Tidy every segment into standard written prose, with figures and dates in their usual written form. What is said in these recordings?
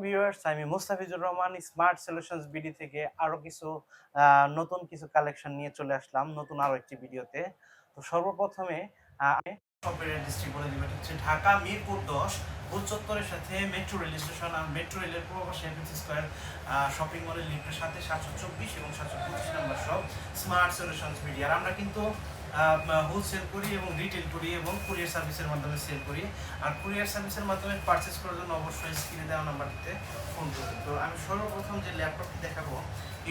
Viewers, আমি Mostafizur Rahman smart solutions BD থেকে আরো কিছু নতুন কিছু কালেকশন নিয়ে চলে আসলাম নতুন আরো একটি ভিডিওতে। তো সর্বপ্রথমে সফটওয়্যার ইন্ডাস্ট্রি বলে দিব, এটা হচ্ছে ঢাকা মিরপুর 10 গোল চত্বরের সাথে মেট্রো রেল স্টেশন আর মেট্রো রেলের পূর্ব পাশে এফএসি স্কয়ার শপিং মলের লিফটের সাথে 724 এবং 725 নম্বর সব স্মার্ট সলিউশনস বিডি। আর আমরা কিন্তু হোলসেল করি এবং রিটেল করি এবং কুরিয়ার সার্ভিসের মাধ্যমে সেল করি। আর কুরিয়ার সার্ভিসের মাধ্যমে পারচেস করার জন্য অবশ্যই স্ক্রিনে দেওয়া নাম্বারটিতে ফোন করবেন। তো আমি সর্বপ্রথম যে ল্যাপটপটি দেখাবো,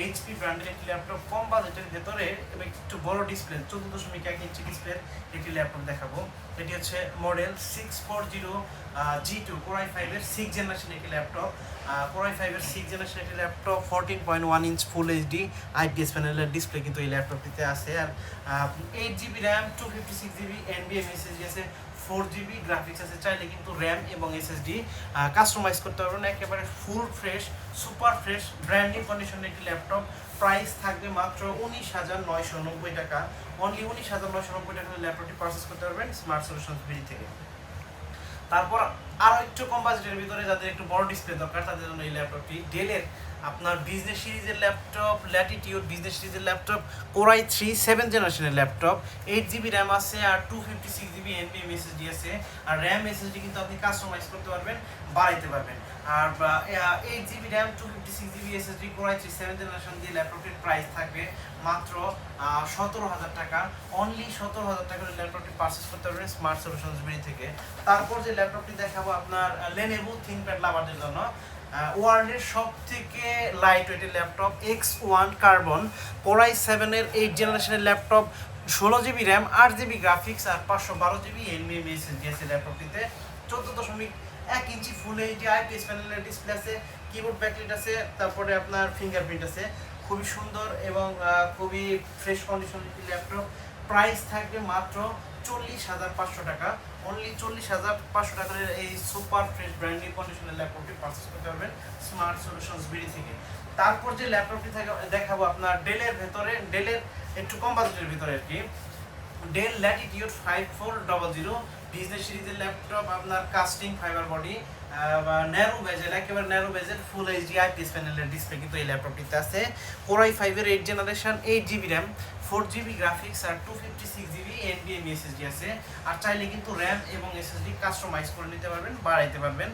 এইচপি ব্র্যান্ডের একটি ল্যাপটপ, কম বাজেটের ভেতরে এবং একটু বড় ডিসপ্লে 14.1 ইঞ্চি ডিসপ্লের একটি ল্যাপটপ দেখাবো। এটি হচ্ছে মডেল 640 G2 Core i5 এর 6 জেনারেশন একটি ল্যাপটপ। Core i5 এর 6 জেনারেশন একটি ল্যাপটপ, 14.1 ইঞ্চ ফুল এইচডি আইপিএস প্যানেলের ডিসপ্লে কিন্তু এই ল্যাপটপটিতে আছে। আর 8GB RAM, 256GB NVMe SSD আছে, 4GB গ্রাফিক্স আছে। চাইলে কিন্তু র্যাম এবং এসএসডি কাস্টমাইজ করতে পারবেন। একেবারে full fresh, super fresh, brand new কন্ডিশনের একটি ল্যাপটপ। প্রাইস থাকবে মাত্র 19,990 টাকা। অনলি 19,990 টাকা ল্যাপটপটি পারচেস করতে পারবেন স্মার্ট সলিউশনস বিডি থেকে। তারপর আরও একটু কম বাজেটের ভিতরে যাদের একটু বড় ডিসপ্লে দরকার, তাদের জন্য এই ল্যাপটপটি ডেলের আপনার বিজনেস সিরিজের ল্যাপটপ, ল্যাটিটিউড বিজনেস সিরিজের ল্যাপটপ, Core i3 7 জেনারেশনের ল্যাপটপ, 8GB র্যাম আছে আর 256GB NVMe এসএসডি আছে। আর র্যাম এসএসডি কিন্তু আপনি কাস্টমাইজ করতে পারবেন, বাড়াইতে পারবেন। আর 8GB RAM, 256GB SSD, Core i3 7 generation দিয়ে ল্যাপটপটির প্রাইস থাকবে মাত্র 17,000 টাকা। অনলি 17,000 টাকার ল্যাপটপটি পারচেস করতে পারবেন স্মার্ট সলিউশনস বিডি থেকে। তারপর যে ল্যাপটপটি দেখাবো আপনার Lenovo ThinkPad লাভারদের জন্য, ওয়ার্ল্ডের সব থেকে লাইট ওয়েটের laptop X1 carbon, Core i7 এর 8 জেনারেশনের laptop, 16GB RAM, 8GB graphics আর 512GB NVMe এসএসডি আছে ল্যাপটপটিতে। 14.1 ইঞ্চি ফুল এইচডি আইপিএস প্যানেলের ডিসপ্লে আছে, কিবোর্ড ব্যাকলাইট আছে, তারপরে আপনার ফিঙ্গারপ্রিন্ট আছে। খুবই সুন্দর এবং খুবই ফ্রেশ কন্ডিশনের একটি ল্যাপটপ। প্রাইস থাকবে মাত্র 40,500 টাকা। অনলি 40,500 টাকার এই সুপার ফ্রেশ ব্র্যান্ড নিউ কন্ডিশনের ল্যাপটপটি পারচেস করতে পারবেন স্মার্ট সলিউশনস বিডি থেকে। তারপর যে ল্যাপটপটি দেখাবো আপনার ডেলের ভেতরে, ডেলের একটু কম বাজেটের ভিতরে আর কি, ডেল ল্যাটিটিউড 5400 বিজনেস সিরিজের ল্যাপটপ, আপনার casting fibre body, narrow bezel, একেবারে narrow bezel, full HD IPS প্যানেলের ডিসপ্লে কিন্তু এই ল্যাপটপটিতে আছে। Core i5 এর 8 generation, 8GB RAM, 4GB graphics আর 256GB NVMe এসএসডি আছে। আর চাইলে কিন্তু র্যাম এবং এসএসডি কাস্টমাইজ করে নিতে পারবেন, বাড়াইতে পারবেন।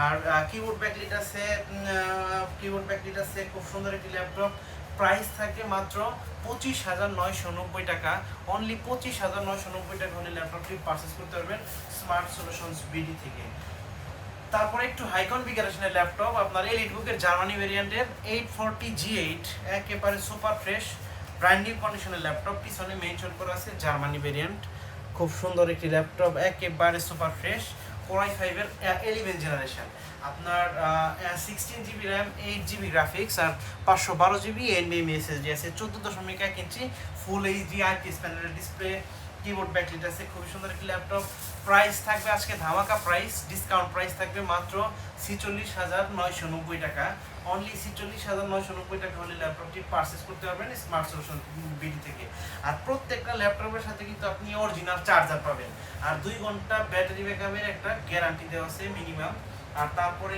আর কিবোর্ড ব্যাকলাইট আছে, খুব সুন্দর একটি ল্যাপটপ। প্রাইস থাকে মাত্র 25,990 টাকা। অনলি 25,990 টাকা হলে ল্যাপটপটি পারচেস করতে পারবেন স্মার্ট সলিউশনস বিডি থেকে। তারপরে একটু হাই কনফিগারেশনের ল্যাপটপ, আপনার এলিট বুকের জার্মানি ভেরিয়েন্টের 840G8, একেবারে সুপার ফ্রেশ ব্র্যান্ড নিউ কন্ডিশনের ল্যাপটপ। পিছনে মেনশন করা আছে জার্মানি ভেরিয়েন্ট। খুব সুন্দর একটি ল্যাপটপ, একেবারে সুপার ফ্রেশ। Core i5 এর 11 জেনারেশন, আপনার 16GB র্যাম, 8GB গ্রাফিক্স আর 512GB NVMe এসএসডি আছে। 14.1 ইঞ্চি ফুল এইচডি আইপিএস প্যানেলের ডিসপ্লে, কিবোর্ড ব্যাকলাইট আছে। খুবই সুন্দর একটি ল্যাপটপ। প্রাইস থাকবে আজকে ধামাকা প্রাইস, ডিসকাউন্ট প্রাইস থাকবে মাত্র 46,990 টাকা। অনলি 46,990 টাকা হলে ল্যাপটপটি পারচেস করতে পারবেন স্মার্ট সলিউশন বিডি থেকে। আর প্রত্যেকটা ল্যাপটপের সাথে কিন্তু আপনি অরিজিনাল চার্জার পাবেন, আর 2 ঘন্টা ব্যাটারি ব্যাকআপের একটা গ্যারান্টি দেওয়া আছে মিনিমাম। আর তারপরে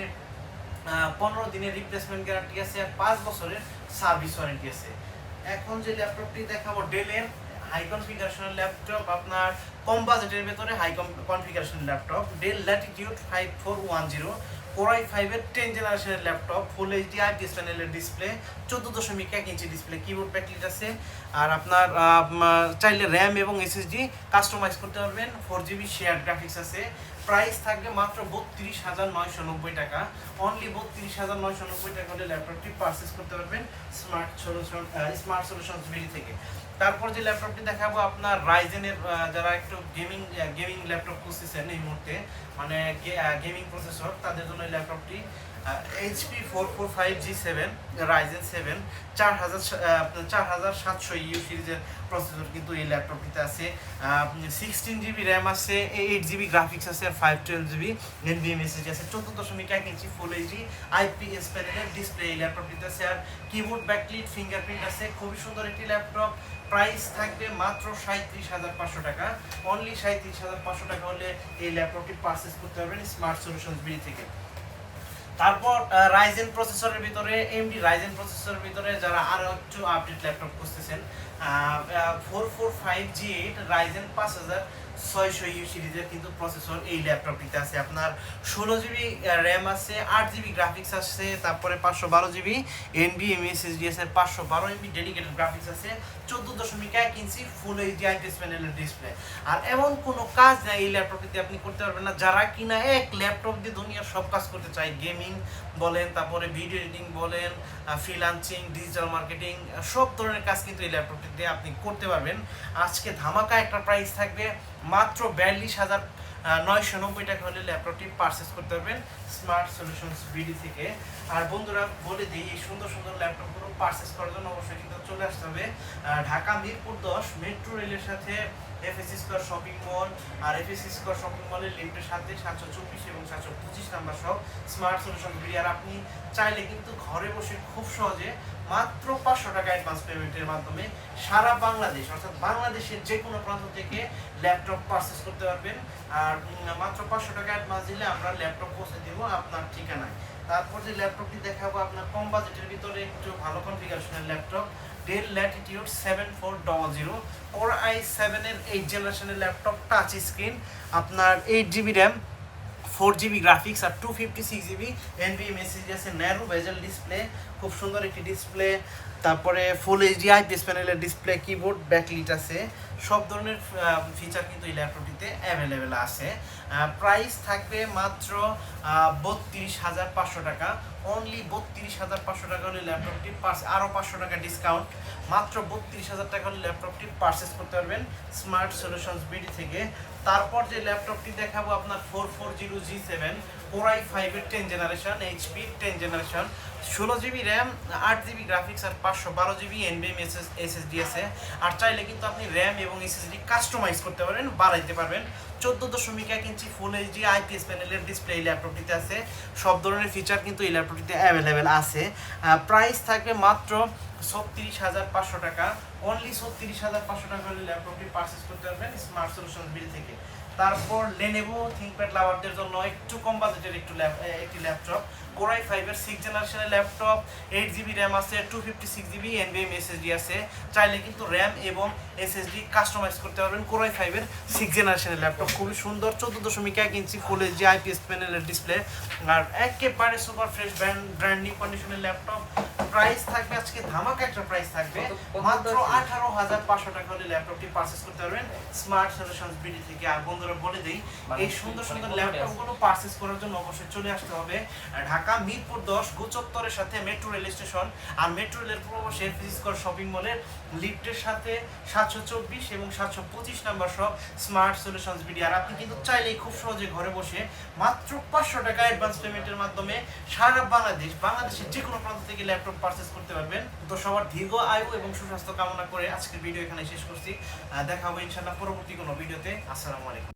15 দিনের রিপ্লেসমেন্ট গ্যারান্টি আছে আর 5 বছরের সার্ভিস ওয়ারেন্টি আছে। এখন যে ল্যাপটপটি দেখাবো ডেলের হাই কনফিগারেশনের ল্যাপটপ, আপনার কম বাজেটের ভেতরে হাই কনফিগারেশনের laptop, Dell Latitude 5410, Core i5 এর 10 জেনারেশনের ল্যাপটপ, ফুল এইচডি আইপিএস প্যানেলের display, 14.1 inch display, keyboard backlight আছে। আর আপনার চাইলে র্যাম এবং এসএসডি কাস্টমাইজ করতে পারবেন, 4GB শেয়ার গ্রাফিক্স আছে। প্রাইস থাকবে মাত্র 32,990 টাকা। অনলি 32,990 টাকা হলে ল্যাপটপটি পারচেস করতে পারবেন স্মার্ট সলিউশনস বিডি থেকে। তারপর যে ল্যাপটপটি দেখাবো আপনার রাইজেনের, যারা একটু গেমিং ল্যাপটপ খুঁজতেছেন এই মুহূর্তে, মানে গেমিং প্রসেসর, তাদের জন্য এই ল্যাপটপটি HP 445G7 রাইজেন 7 4700 সিরিজের প্রসেসর কিন্তু এই ল্যাপটপটিতে আছে। 16GB র্যাম আছে, 8GB গ্রাফিক্স আছে আর 512GB NVMe এসএসডি আছে। 14.1 ইঞ্চি ফুল এইচডি আইপিএস প্যানেলের ডিসপ্লে এই ল্যাপটপটিতে আছে। আর কিবোর্ড ব্যাকলাইট ফিঙ্গারপ্রিন্ট আছে। খুবই সুন্দর একটি ল্যাপটপ। প্রাইস থাকবে মাত্র 37,500 টাকা। অনলি 37,500 টাকা হলে এই ল্যাপটপটি পারচেস করতে পারবেন স্মার্ট সলিউশনস বিডি থেকে। তারপর রাইজেন প্রসেসরের ভিতরে এমডি রাইজেন প্রসেসরের ভিতরে যারা আরো একটু আপডেট ল্যাপটপ খুঁজতেছেন 4455G8 রাইজেন 5600 ইউ সিরিজের কিন্তু প্রসেসর এই ল্যাপটপটিতে আছে। আপনার 16GB র্যাম আছে, 8GB গ্রাফিক্স আছে, তারপরে 512GB NVMe SSD আছে, 512MB ডেডিকেটেড গ্রাফিক্স আছে, 14.1 ইঞ্চি ফুল এইচডি আইপিএস প্যানেলের ডিসপ্লে। আর এমন কোনো কাজ নাই এই ল্যাপটপটিতে আপনি করতে পারবেন না যারা কিনা এক ল্যাপটপ দিয়ে দুনিয়ার সব কাজ করতে চায়, গেমিং বলেন, তারপরে ভিডিও এডিটিং বলেন, ফ্রিল্যান্সিং, ডিজিটাল মার্কেটিং, সব ধরনের কাজ কিন্তু এই ল্যাপটপটিতে আপনি করতে পারবেন। আজকে ধামাকা একটা প্রাইস থাকবে মাত্র 42,990 টাকা হলে ল্যাপটপটি পারচেস করতে পারবেন স্মার্ট সলিউশনস বিডি থেকে। আর বন্ধুরা বলে দিই, এই সুন্দর সুন্দর ল্যাপটপগুলো পারচেস করার জন্য অবশ্যই কিন্তু চলে আসতে হবে ঢাকা মিরপুর 10 মেট্রো রেলের সাথে এফএসসি স্কয়ার শপিং মল। আর এফএসসি স্কয়ার শপিং মলের লিফটের সাথে 724 এবং 725 নাম্বার সহ স্মার্ট সলিউশন বিডি। আর আপনি চাইলে কিন্তু ঘরে বসে খুব সহজে মাত্র 500 টাকা অ্যাডভান্স পেমেন্টের মাধ্যমে সারা বাংলাদেশ অর্থাৎ বাংলাদেশের যে কোনো প্রান্ত থেকে ল্যাপটপ পারচেস করতে পারবেন। আর মাত্র 500 টাকা অ্যাডভান্স দিলে আমরা ল্যাপটপ পৌঁছে দেবো আপনার ঠিকানায়। তারপর যে ল্যাপটপটি দেখাবো আপনার কম বাজেটের ভিতরে একটু ভালো কনফিগারেশনের laptop, Dell Latitude 7400 core i7 এর 8 জেনারেশনের ল্যাপটপ, টাচ স্ক্রিন, আপনার 8GB র্যাম, 4GB গ্রাফিক্স আর 256GB NVMe SSD আছে, ন্যারো বেজেল ডিসপ্লে, খুব সুন্দর একটি ডিসপ্লে, তারপরে ফুল এইচডি আইপিএস প্যানেলের ডিসপ্লে, কিবোর্ড, ব্যাকলিট আছে, সব ধরনের ফিচার কিন্তু এই ল্যাপটপটিতে অ্যাভেলেবেল আছে। প্রাইস থাকবে মাত্র 32,500 টাকা, অনলি 32,500 টাকা হলে ল্যাপটপটি আরও 500 টাকা ডিসকাউন্ট, মাত্র 32,000 টাকা হলে ল্যাপটপটি পারচেস করতে পারবেন স্মার্ট সলিউশনস বিডি থেকে। তারপর যে ল্যাপটপটি দেখাবো আপনার 4440G7 কোর i5 এর 10 জেনারেশন, HP 10 জেনারেশন, 16GB র্যাম, 8GB গ্রাফিক্স আর 512GB NVMe SSD আছে। আর চাইলে কিন্তু আপনি র্যাম এবং SSD কাস্টমাইজ করতে পারবেন, বাড়াইতে পারবেন। 14.1 ইঞ্চি ফুল এইচডি আইপিএস প্যানেলের ডিসপ্লে এই ল্যাপটপটিতে আছে, সব ধরনের ফিচার কিন্তু এই ল্যাপটপটিতে অ্যাভেলেবেল আছে। প্রাইস থাকবে মাত্র 36,500 টাকা, অনলি 36,500 টাকা হলে ল্যাপটপটি পারচেস করতে পারবেন স্মার্ট সলিউশন বিল থেকে। তারপর লেনোভো থিংকপ্যাড লাভারদের জন্য একটু কম বাজেটের একটি ল্যাপটপ, কোর i5 এর 6 জেনারেশনের ল্যাপটপ, 8GB র্যাম আছে, 256GB NVMe SSD আছে। চাইলে কিন্তু র্যাম এবং SSD কাস্টমাইজ করতে পারবেন কোর i5 এর 6 জেনারেশনের ল্যাপটপ, খুবই সুন্দর, 14.1 ইঞ্চি ফুল এইচডি আইপিএস প্যানেলের ডিসপ্লে আর একেবারে সুপার ফ্রেশ ব্র্যান্ড নিউ কন্ডিশনের ল্যাপটপ। প্রাইস থাকবে আজকে ধামাকা একটা প্রাইস থাকবে মাত্র 18,500 টাকা হলে ল্যাপটপটি পারচেস করতে পারবেন স্মার্ট সলিউশনস বিডি থেকে। আর বন্ধুরা বলে দেই, এই সুন্দর সুন্দর ল্যাপটপগুলো পারচেস করার জন্য অবশ্যই চলে আসতে হবে ঢাকা মিরপুর 10 গোচত্বরের সাথে মেট্রো রেল স্টেশন। আর মেট্রো রেলের পূর্ব পাশে এফএসসি স্কয়ার শপিং মলের লিফটের সাথে 724 এবং 725 নাম্বার সহ স্মার্ট সলিউশনস বিডি। আর আপনি কিন্তু চাইলেই খুব সহজে ঘরে বসে মাত্র 500 টাকা অ্যাডভান্স পেমেন্টের মাধ্যমে সারা বাংলাদেশের যে কোনো প্রান্ত থেকে ল্যাপটপ পারচেস করতে পারবেন। তো সবার দীর্ঘ আয়ু এবং সুস্বাস্থ্য কামনা করে আজকের ভিডিও এখানে শেষ করছি। দেখা হবে ইনশাআল্লাহ পরবর্তী কোনো ভিডিওতে। আসসালামু আলাইকুম।